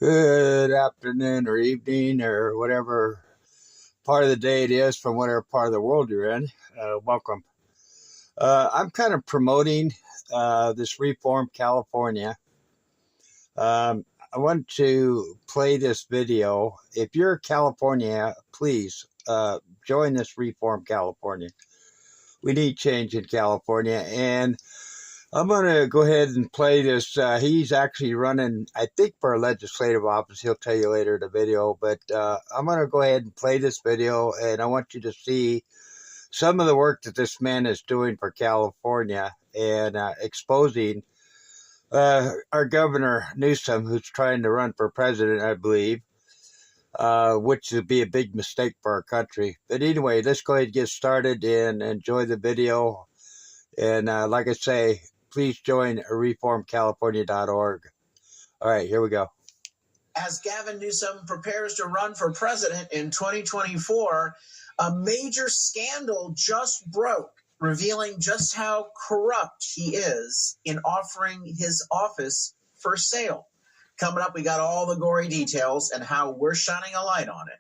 Good afternoon or evening or whatever part of the day it is from whatever part of the world you're in. Welcome. I'm kind of promoting this Reform California. I want to play this video. If you're in California, please join this Reform California. We need change in California, and I'm going to go ahead and play this. He's actually running, I think, for a legislative office. He'll tell you later in the video. But I'm going to go ahead and play this video, and I want you to see some of the work that this man is doing for California and exposing our governor, Newsom, who's trying to run for president, I believe, which would be a big mistake for our country. But anyway, let's go ahead and get started and enjoy the video. And like I say, please join reformcalifornia.org. All right, here we go. As Gavin Newsom prepares to run for president in 2024, a major scandal just broke, revealing just how corrupt he is in offering his office for sale. Coming up, we got all the gory details and how we're shining a light on it.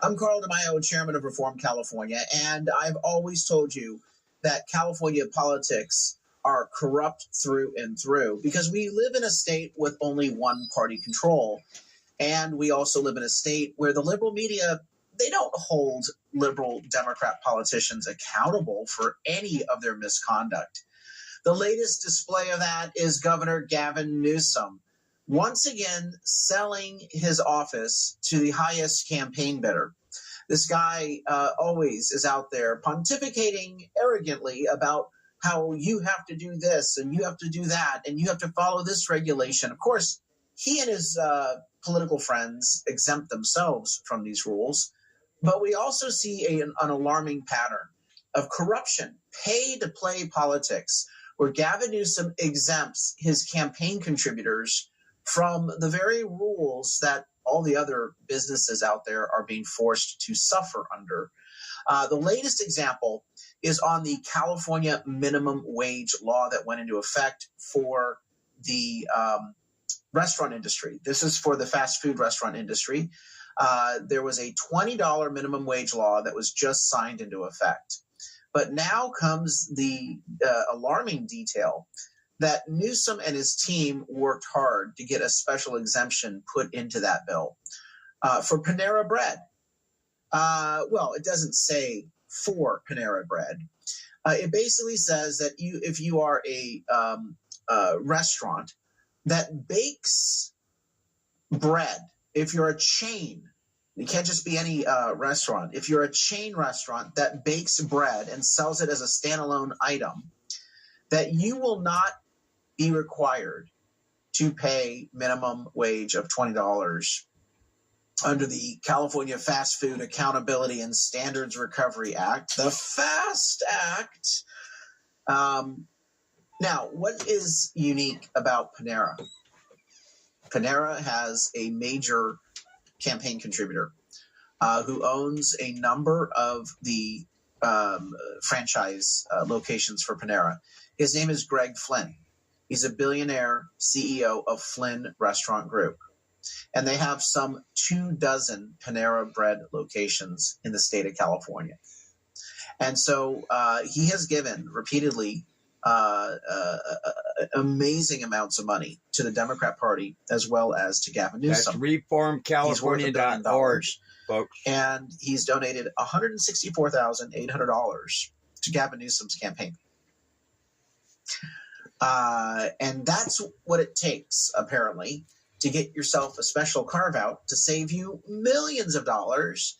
I'm Carl DeMaio, chairman of Reform California, and I've always told you that California politics are corrupt through and through because we live in a state with only one party control. And we also live in a state where the liberal media, they don't hold liberal Democrat politicians accountable for any of their misconduct. The latest display of that is Governor Gavin Newsom, once again selling his office to the highest campaign bidder. This guy always is out there pontificating arrogantly about how you have to do this and you have to do that and you have to follow this regulation. Of course, he and his political friends exempt themselves from these rules, but we also see an alarming pattern of corruption, pay-to-play politics, where Gavin Newsom exempts his campaign contributors from the very rules that all the other businesses out there are being forced to suffer under. The latest example is on the California minimum wage law that went into effect for the restaurant industry. This is for the fast food restaurant industry. There was a $20 minimum wage law that was just signed into effect. But now comes the alarming detail that Newsom and his team worked hard to get a special exemption put into that bill for Panera Bread. Well, it doesn't say for Panera Bread. It basically says that if you are a restaurant that bakes bread, if you're a chain, you can't just be any restaurant. If you're a chain restaurant that bakes bread and sells it as a standalone item, that you will not be required to pay minimum wage of $20 under the California Fast Food Accountability and Standards Recovery Act, the FAST Act. Now, what is unique about Panera? Panera has a major campaign contributor who owns a number of the franchise locations for Panera. His name is Greg Flynn. He's a billionaire CEO of Flynn Restaurant Group. And they have some 24 Panera Bread locations in the state of California. And so he has given repeatedly amazing amounts of money to the Democrat Party as well as to Gavin Newsom. That's reformcalifornia.org, folks. And he's donated $164,800 to Gavin Newsom's campaign. And that's what it takes, apparently, to get yourself a special carve-out to save you millions of dollars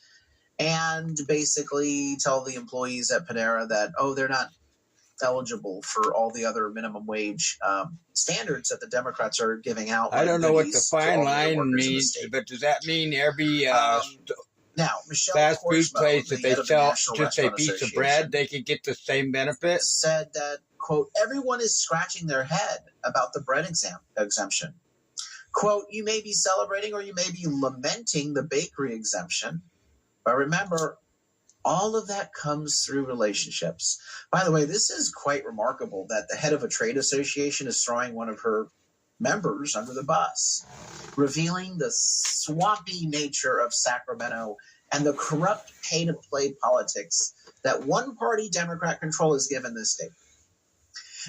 and basically tell the employees at Panera that, oh, they're not eligible for all the other minimum wage standards that the Democrats are giving out. I don't know what the fine line means, but does that mean every now, Michelle fast food Korsmo, place that they sell just a piece of Association, bread, they can get the same benefit? Said that, quote, everyone is scratching their head about the bread exemption. Quote, you may be celebrating or you may be lamenting the bakery exemption, but remember, All of that comes through relationships. By the way, this is quite remarkable that the head of a trade association is throwing one of her members under the bus, revealing the swampy nature of Sacramento and the corrupt pay-to-play politics that one-party Democrat control has given this state.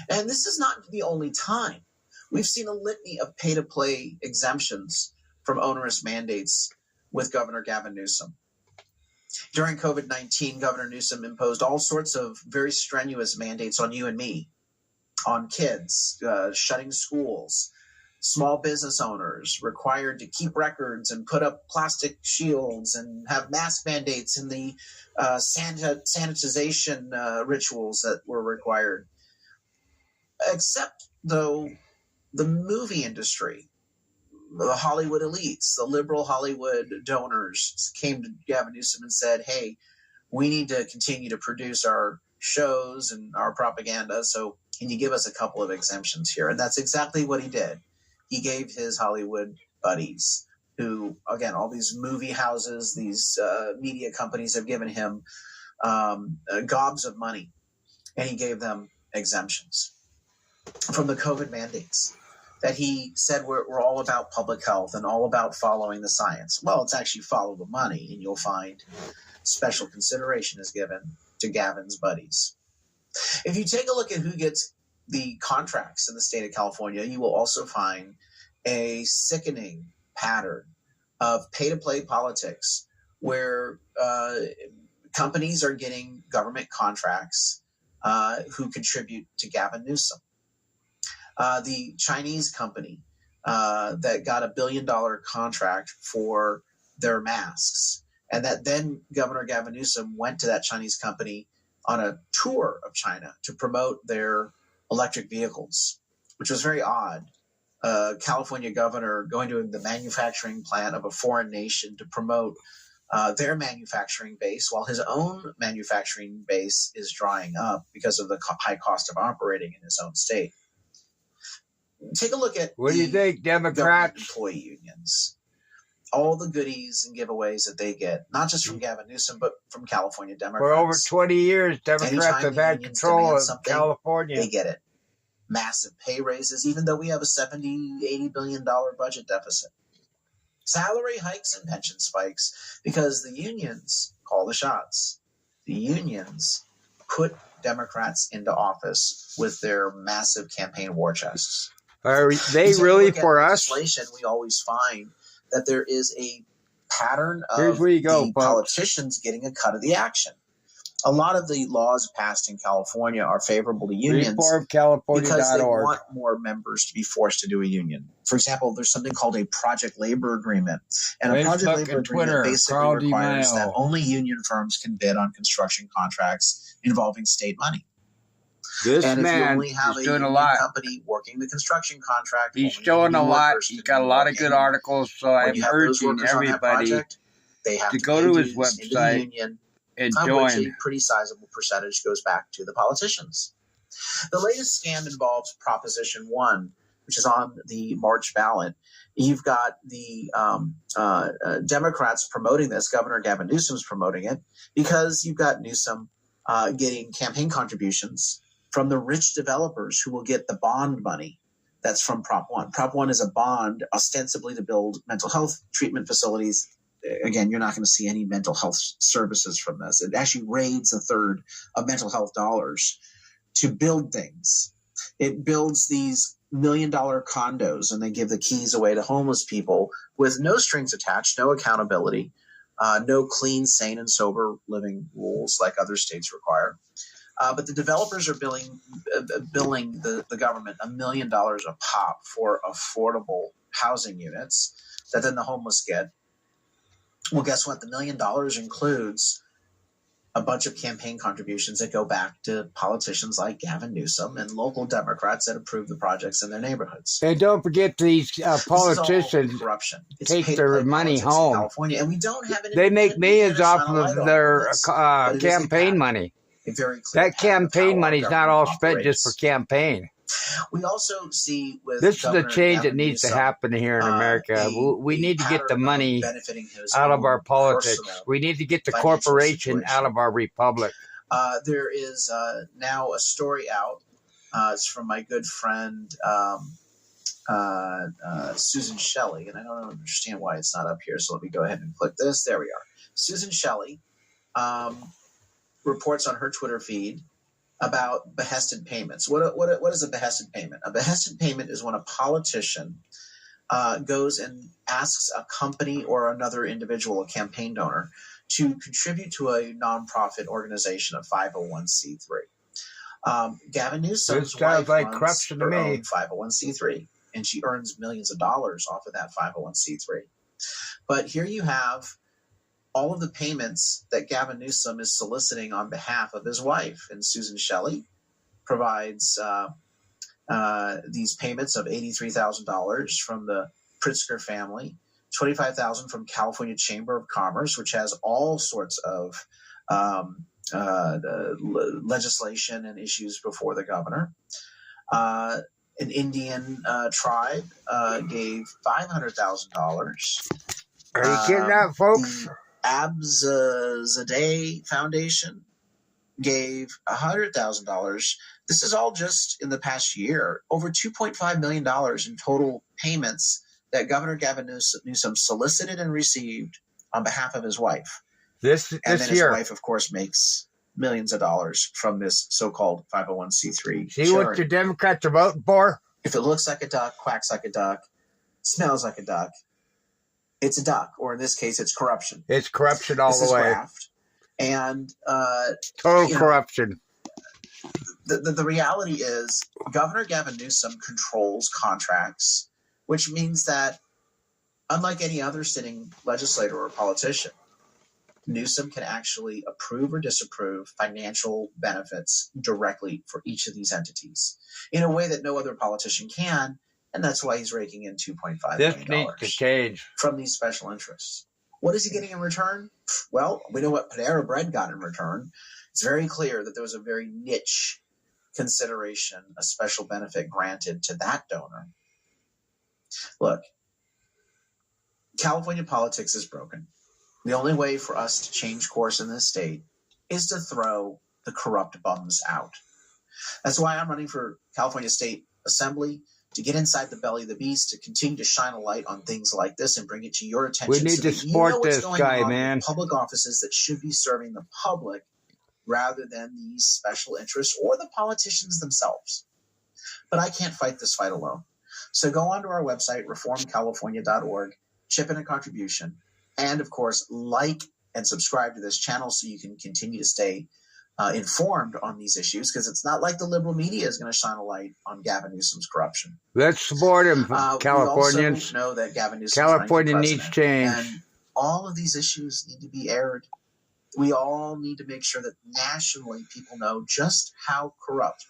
And this is not the only time. We've seen a litany of pay-to-play exemptions from onerous mandates with Governor Gavin Newsom. During COVID-19, Governor Newsom imposed all sorts of very strenuous mandates on you and me, on kids, shutting schools, small business owners required to keep records and put up plastic shields and have mask mandates in the sanitization rituals that were required. Except, though, the movie industry, the Hollywood elites, the liberal Hollywood donors came to Gavin Newsom and said, hey, we need to continue to produce our shows and our propaganda, so can you give us a couple of exemptions here? And that's exactly what he did. He gave his Hollywood buddies, who, again, all these movie houses, these media companies have given him gobs of money, and he gave them exemptions from the COVID mandates that he said we're all about public health and all about following the science. Well, it's actually follow the money, and you'll find special consideration is given to Gavin's buddies. If you take a look at who gets the contracts in the state of California, you will also find a sickening pattern of pay-to-play politics where companies are getting government contracts who contribute to Gavin Newsom. The Chinese company that got $1 billion contract for their masks, and that then Governor Gavin Newsom went to that Chinese company on a tour of China to promote their electric vehicles, which was very odd. California governor going to the manufacturing plant of a foreign nation to promote their manufacturing base, while his own manufacturing base is drying up because of the high cost of operating in his own state. Take a look at what do you think, Democrats? Employee unions. All the goodies and giveaways that they get, not just from Gavin Newsom, but from California Democrats. For over 20 years, Democrats have had control of California. They get it. Massive pay raises, even though we have a $70, $80 billion budget deficit. Salary hikes and pension spikes, because the unions call the shots. The unions put Democrats into office with their massive campaign war chests. Are they really for us? Legislation, we always find that there is a pattern of Here's where you go, the politicians getting a cut of the action. A lot of the laws passed in California are favorable to unions because they want more members to be forced to do a union. For example, there's something called a project labor agreement. And a project labor agreement basically requires that only union firms can bid on construction contracts involving state money. This and man if you only have is a doing a lot. Company working the construction contract, he's showing a lot. He's got a lot of good articles, so I'm urging everybody to go to his website and join. Which a pretty sizable percentage goes back to the politicians. The latest scam involves Proposition 1, which is on the March ballot. You've got the Democrats promoting this. Governor Gavin Newsom's promoting it because you've got Newsom getting campaign contributions from the rich developers who will get the bond money that's from Prop 1. Prop 1 is a bond ostensibly to build mental health treatment facilities. Again, you're not going to see any mental health services from this. It actually raids a third of mental health dollars to build things. It builds these $1 million condos, and they give the keys away to homeless people with no strings attached, no accountability, no clean, sane, and sober living rules like other states require. But the developers are billing the government $1 million a pop for affordable housing units that then the homeless get. Well, guess what? The $1 million includes a bunch of campaign contributions that go back to politicians like Gavin Newsom and local Democrats that approve the projects in their neighborhoods. And don't forget these politicians take their money home. California, and we don't have they make millions off of their campaign money. That campaign money is not all spent just for campaign. We also see with This is the Governor change that Gavin needs to Newsom, happen here in America. We need to get the pattern of money benefiting his out of own our politics. personal We need to get the financial corporation situation. out of our republic. There is now a story out. It's from my good friend Susan Shelley, and I don't understand why it's not up here. So let me go ahead and click this. There we are. Susan Shelley reports on her Twitter feed about behested payments. What is a behested payment? A behested payment is when a politician goes and asks a company or another individual, a campaign donor, to contribute to a nonprofit organization, a 501c3. Gavin Newsom's wife runs her own 501c3, and she earns millions of dollars off of that 501c3. But here you have all of the payments that Gavin Newsom is soliciting on behalf of his wife. And Susan Shelley provides these payments of $83,000 from the Pritzker family, $25,000 from California Chamber of Commerce, which has all sorts of legislation and issues before the governor. An Indian tribe gave $500,000. Are you kidding that, folks? Abzadeh Foundation gave $100,000. This is all just in the past year. Over $2.5 million in total payments that Governor Gavin Newsom solicited and received on behalf of his wife. This then his year. wife, of course, makes millions of dollars from this so-called 501c3 See charity. what the Democrats are voting for? If it looks like a duck, quacks like a duck, smells like a duck, it's a duck, or in this case, it's corruption. It's corruption all the way. Graft. And total corruption. The reality is Governor Gavin Newsom controls contracts, which means that unlike any other sitting legislator or politician, Newsom can actually approve or disapprove financial benefits directly for each of these entities in a way that no other politician can. And that's why he's raking in $2.5 million This needs to change from these special interests. What is he getting in return? Well, we know what Panera Bread got in return. It's very clear that there was a very niche consideration, a special benefit granted to that donor. Look, California politics is broken. The only way for us to change course in this state is to throw the corrupt bums out. That's why I'm running for California State Assembly, to get inside the belly of the beast, to continue to shine a light on things like this and bring it to your attention. We need to support this guy, man. Public offices that should be serving the public rather than these special interests or the politicians themselves. But I can't fight this fight alone. So go onto our website, reformcalifornia.org, chip in a contribution, and of course, like and subscribe to this channel so you can continue to stay informed on these issues, because it's not like the liberal media is going to shine a light on Gavin Newsom's corruption. Let's support him, Californians. We also know that Gavin Newsom California needs change. And all of these issues need to be aired. We all need to make sure that nationally people know just how corrupt